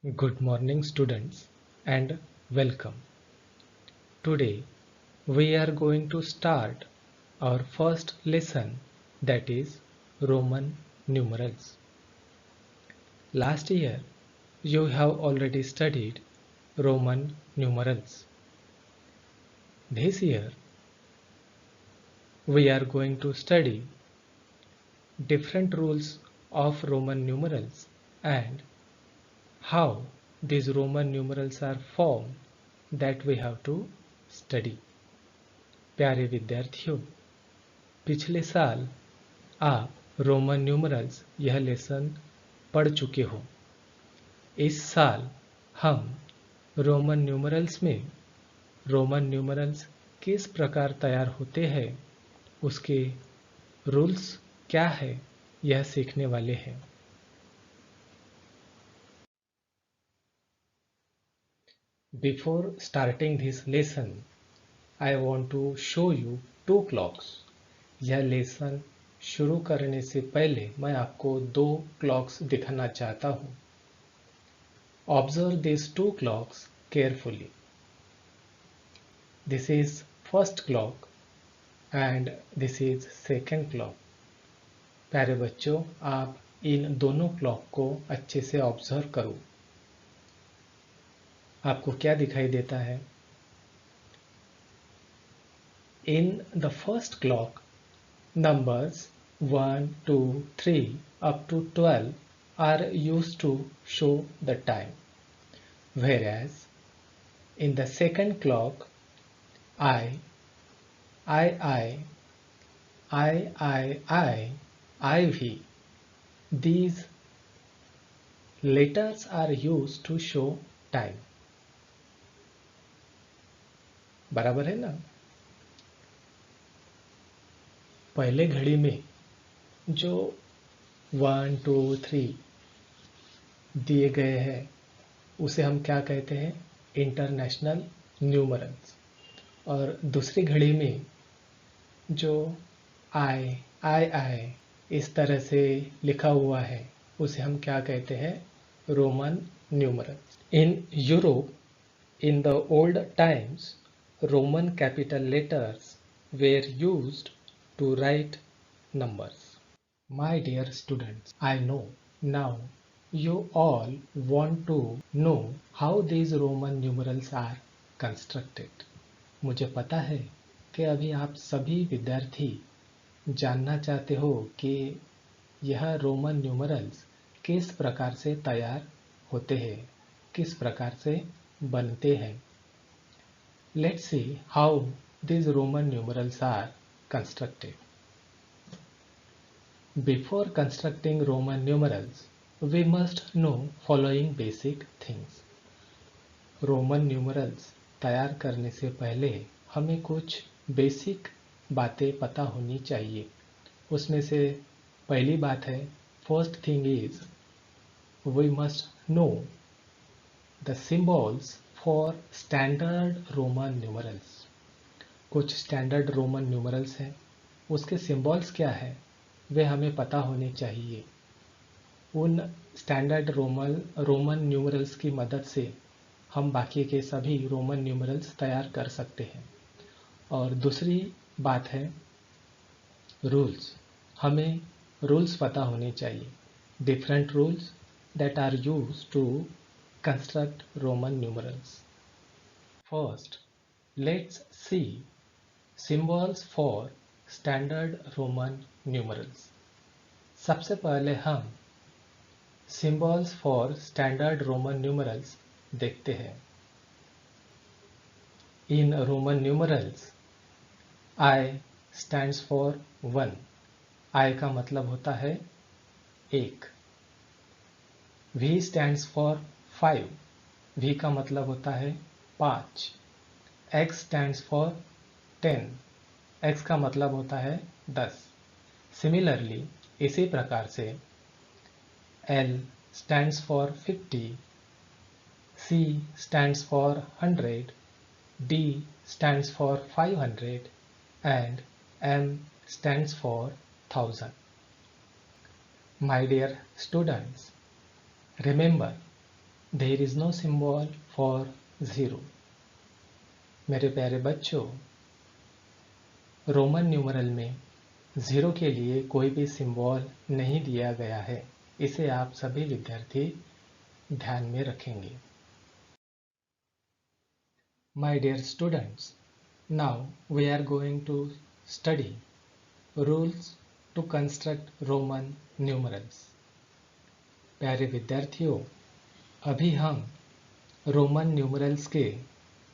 Good morning, students, and welcome. Today, we are going to start our first lesson, that is Roman numerals. Last year, you have already studied Roman numerals. This year, we are going to study different rules of Roman numerals and how these Roman numerals are formed that we have to study. प्यारे विद्यार्थियों, पिछले साल आप Roman numerals यह lesson पढ़ चुके हो। इस साल हम रोमन न्यूमरल्स किस प्रकार तैयार होते हैं, उसके रूल्स क्या है, यह सीखने वाले हैं। Before starting this lesson, I want to show you two clocks. यह लेसन शुरू करने से पहले मैं आपको दो क्लॉक्स दिखाना चाहता हूँ। Observe these two clocks carefully. This is first clock and this is second clock. प्यारे बच्चों, आप इन दोनों क्लॉक को अच्छे से ऑब्जर्व करो। आपको क्या दिखाई देता है? In the first clock, numbers 1, 2, 3 up to 12 are used to show the time, whereas in the second clock, I, IV, these letters are used to show time. बराबर है ना? पहले घड़ी में जो 1, 2, 3 दिए गए हैं उसे हम क्या कहते हैं? International numerals. और दूसरी घड़ी में जो आई इस तरह से लिखा हुआ है उसे हम क्या कहते हैं? Roman numerals. In Europe, in the old times, Roman capital letters were used to write numbers. My dear students, I know now you all want to know how these Roman numerals are constructed. मुझे पता है कि अभी आप सभी विद्यार्थी जानना चाहते हो कि यह रोमन न्यूमरल्स किस प्रकार से तैयार होते हैं, किस प्रकार से बनते हैं। Let's see how these Roman numerals are constructed. Before constructing Roman numerals, we must know following basic things. Roman numerals तैयार करने से पहले हमें कुछ बेसिक बातें पता होनी चाहिए। उसमें से पहली बात है, first thing is we must know the symbols for standard Roman numerals. कुछ स्टैंडर्ड रोमन न्यूमरल्स हैं, उसके सिंबल्स क्या है वे हमें पता होने चाहिए। उन स्टैंडर्ड रोमन न्यूमरल्स की मदद से हम बाकी के सभी रोमन न्यूमरल्स तैयार कर सकते हैं। और दूसरी बात है रूल्स। हमें रूल्स पता होने चाहिए, different rules that are used to construct Roman numerals. First, let's see symbols for standard Roman numerals. सबसे पहले हम symbols for standard Roman numerals देखते हैं। In Roman numerals I stands for 1. I का मतलब होता है 1. V stands for 5. V का मतलब होता है 5. X stands for 10. X का मतलब होता है 10. Similarly, इसी प्रकार से L stands for 50. C stands for 100. D stands for 500. And M stands for 1000. My dear students, remember there is no symbol for zero. मेरे प्यारे बच्चों, रोमन न्यूमरल में ज़ीरो के लिए कोई भी सिंबल नहीं दिया गया है। इसे आप सभी विद्यार्थी ध्यान में रखेंगे। My dear students, now we are going to study rules to construct Roman numerals. प्यारे विद्यार्थियों, अभी हम रोमन न्यूमरल्स के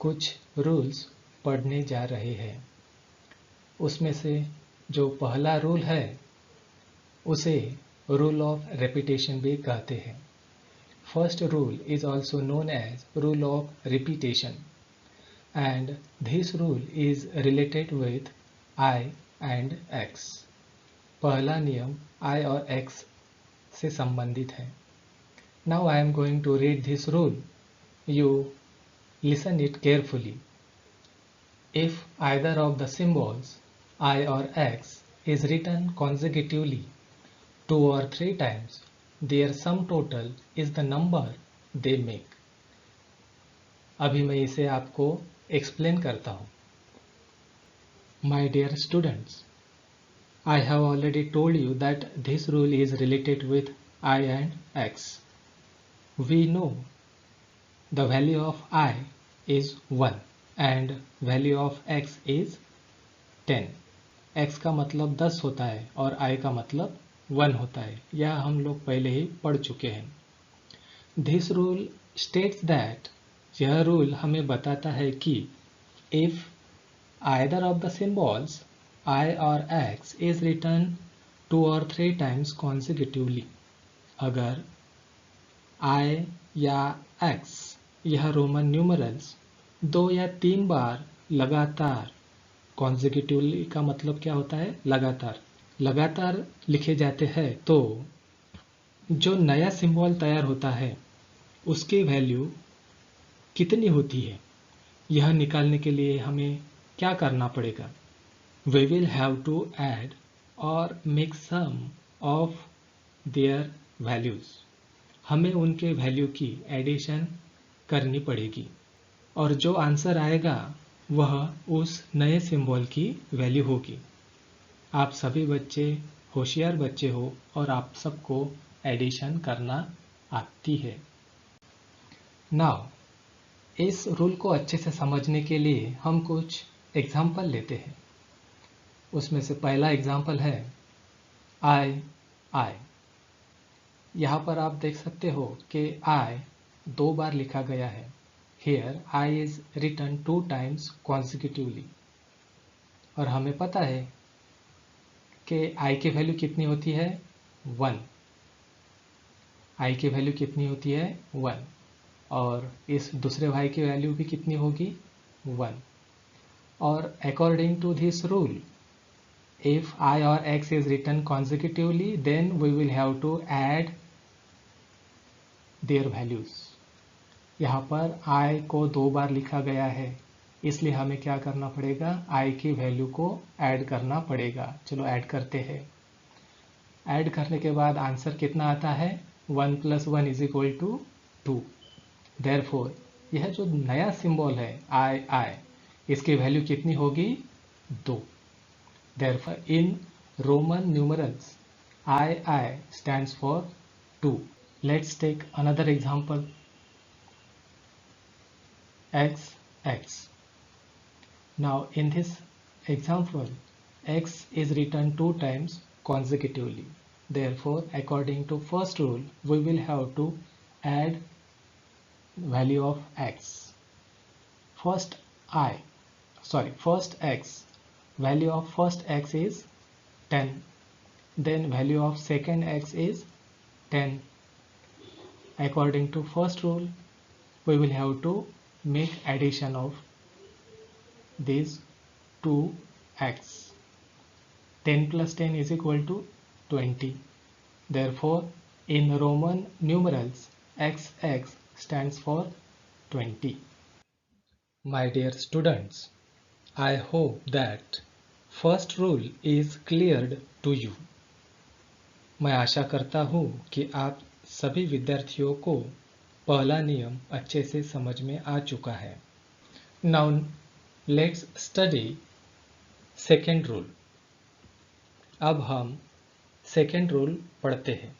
कुछ रूल्स पढ़ने जा रहे हैं। उसमें से जो पहला रूल है उसे रूल ऑफ रेपिटेशन भी कहते हैं। First rule is also known as rule of repetition and this rule is related with I and X. पहला नियम आई और एक्स से संबंधित है। Now I am going to read this rule, you listen it carefully. If either of the symbols I or X is written consecutively 2 or 3 times, their sum total is the number they make. अभी मैं इसे आपको explain करता हूँ। My dear students, I have already told you that this rule is related with I and X. We know the value of I is 1 and value of X is 10. X का मतलब 10 होता है और I का मतलब 1 होता है। यह हम लोग पहले ही पढ़ चुके हैं। This rule states that, यह रूल हमें बताता है कि if either of the symbols I or X is written 2 or 3 times consecutively, अगर I या X यह रोमन न्यूमरल्स 2 या 3 बार लगातार, कॉन्जिक्यूटिवली का मतलब क्या होता है? लगातार लिखे जाते हैं, तो जो नया सिंबल तैयार होता है उसकी वैल्यू कितनी होती है, यह निकालने के लिए हमें क्या करना पड़ेगा? We will have to add or make some of their values. हमें उनके वैल्यू की एडिशन करनी पड़ेगी और जो आंसर आएगा वह उस नए सिंबल की वैल्यू होगी। आप सभी बच्चे होशियार बच्चे हो और आप सबको एडिशन करना आती है। नाउ इस रूल को अच्छे से समझने के लिए हम कुछ एग्जाम्पल लेते हैं। उसमें से पहला एग्जाम्पल है आई। यहाँ पर आप देख सकते हो कि आई 2 बार लिखा गया है। Here I is written 2 times consecutively. और हमें पता है कि I की वैल्यू कितनी होती है? 1. I की वैल्यू कितनी होती है? 1. और इस दूसरे भाई की वैल्यू भी कितनी होगी? 1. और according to this rule, if I or X is written consecutively, then we will have to add their values. यहाँ पर I को 2 बार लिखा गया है, इसलिए हमें क्या करना पड़ेगा? I की वैल्यू को ऐड करना पड़ेगा। चलो ऐड करते हैं। ऐड करने के बाद आंसर कितना आता है? 1 + 1 = 2। देयरफॉर यह जो नया सिंबल है I, इसकी वैल्यू कितनी होगी? 2। Therefore in Roman numerals I stands for 2. Let's take another example. X. Now in this example, X is written 2 times consecutively. Therefore, according to first rule, we will have to add value of X. First X. Value of first X is 10. Then value of second X is 10. According to first rule, we will have to make addition of these 2 X. 10 + 10 = 20. Therefore, in Roman numerals, XX stands for 20. My dear students, I hope that first rule is cleared to you. मैं आशा करता हूँ कि आप सभी विद्यार्थियों को पहला नियम अच्छे से समझ में आ चुका है। Now let's study second rule. अब हम सेकेंड रूल पढ़ते हैं।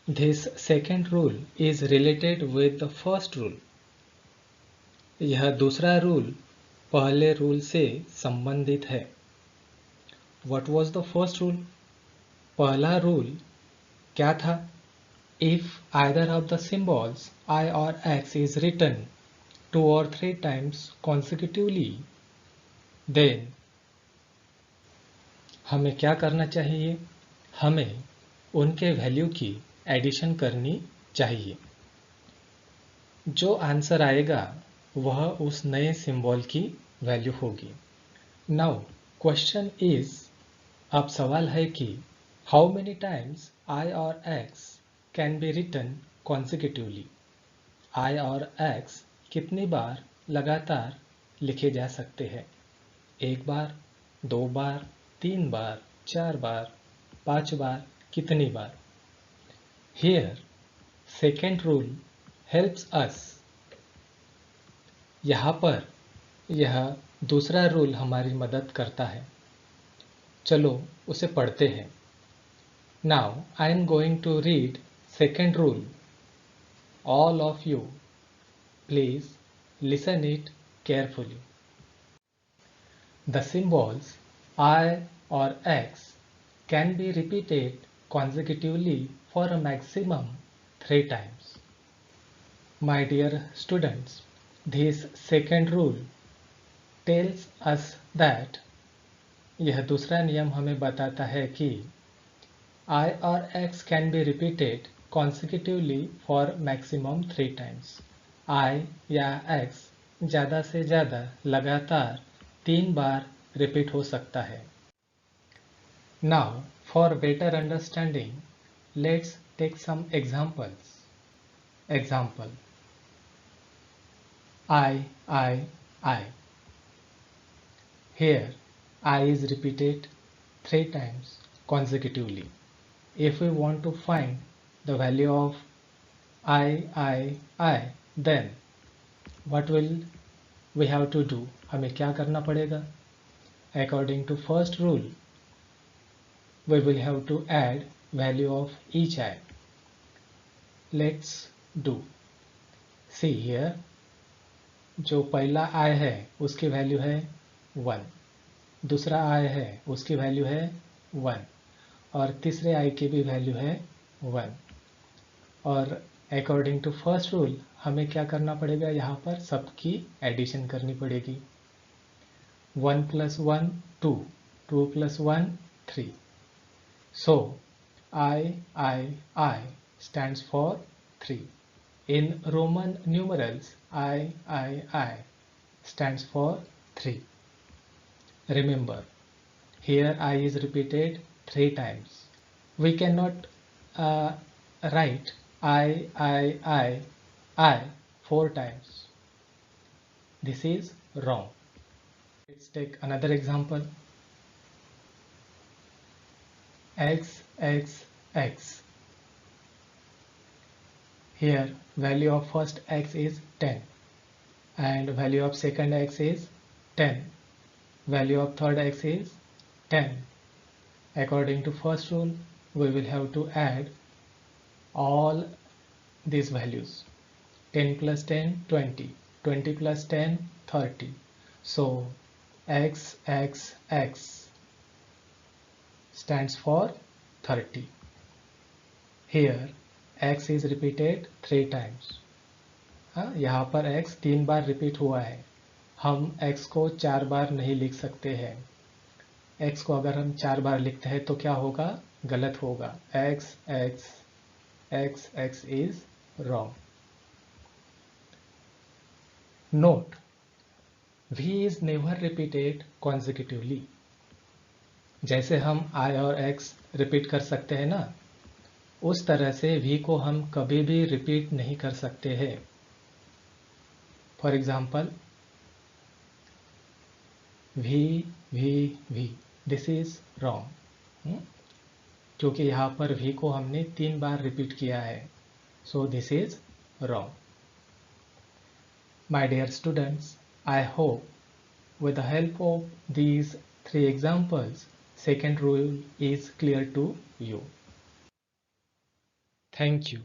This second rule is related with the first rule. यह दूसरा रूल पहले रूल से संबंधित है। What was the first rule? पहला रूल क्या था? If either of the symbols I or X is written 2 or 3 times consecutively, then हमें क्या करना चाहिए? हमें उनके वैल्यू की एडिशन करनी चाहिए। जो आंसर आएगा वह उस नए सिंबल की वैल्यू होगी। नाउ क्वेश्चन इज, अब सवाल है कि हाउ मेनी टाइम्स I और X can be written consecutively. I और X कितनी बार लगातार लिखे जा सकते हैं? 1 बार, 2 बार, 3 बार, 4 बार, 5 बार, कितनी बार? Here second rule helps us। यहाँ पर यह दूसरा रूल हमारी मदद करता है। चलो उसे पढ़ते हैं। Now I am going to read second rule. All of you, please listen it carefully. The symbols I or X can be repeated consecutively for a maximum 3 times. My dear students, this second rule tells us that यह दूसरा नियम हमें बताता है कि I और X can be repeated consecutively for maximum 3 times. I या X ज़्यादा से ज़्यादा लगातार 3 बार रिपीट हो सकता है। Now for better understanding, let's take some examples. Example: I. Here I is repeated 3 times consecutively. If we want to find the value of I, then what will we have to do? हमें क्या करना पड़ेगा? According to first rule, we will have to add value of each I. Let's do. See here, जो पहला I है उसकी value है 1, दूसरा I है उसकी वैल्यू है 1 और तीसरे I की भी वैल्यू है 1। और अकॉर्डिंग टू फर्स्ट रूल हमें क्या करना पड़ेगा? यहाँ पर सबकी एडिशन करनी पड़ेगी। 1 + 1 2, 2 + 1 3। So I stands for 3. In Roman numerals, I stands for 3. Remember, here I is repeated 3 times. We cannot write I 4 times. This is wrong. Let's take another example. X. Here value of first X is 10 and value of second X is 10. Value of third X is 10. According to first rule, we will have to add all these values. 10 + 10 20, 20 + 10 30. So X stands for 30. Here X is repeated 3 times. यहाँ पर X 3 बार repeat हुआ है। हम X को 4 बार नहीं लिख सकते हैं। X को अगर हम 4 बार लिखते हैं तो क्या होगा? गलत होगा। X is wrong. Note, V is never repeated consecutively. जैसे हम I और X रिपीट कर सकते हैं ना, उस तरह से V को हम कभी भी रिपीट नहीं कर सकते हैं। For example V, this is wrong, क्योंकि यहाँ पर V को हमने 3 बार रिपीट किया है। So this is wrong. My dear students, I hope with the help of these three examples, second rule is clear to you. Thank you.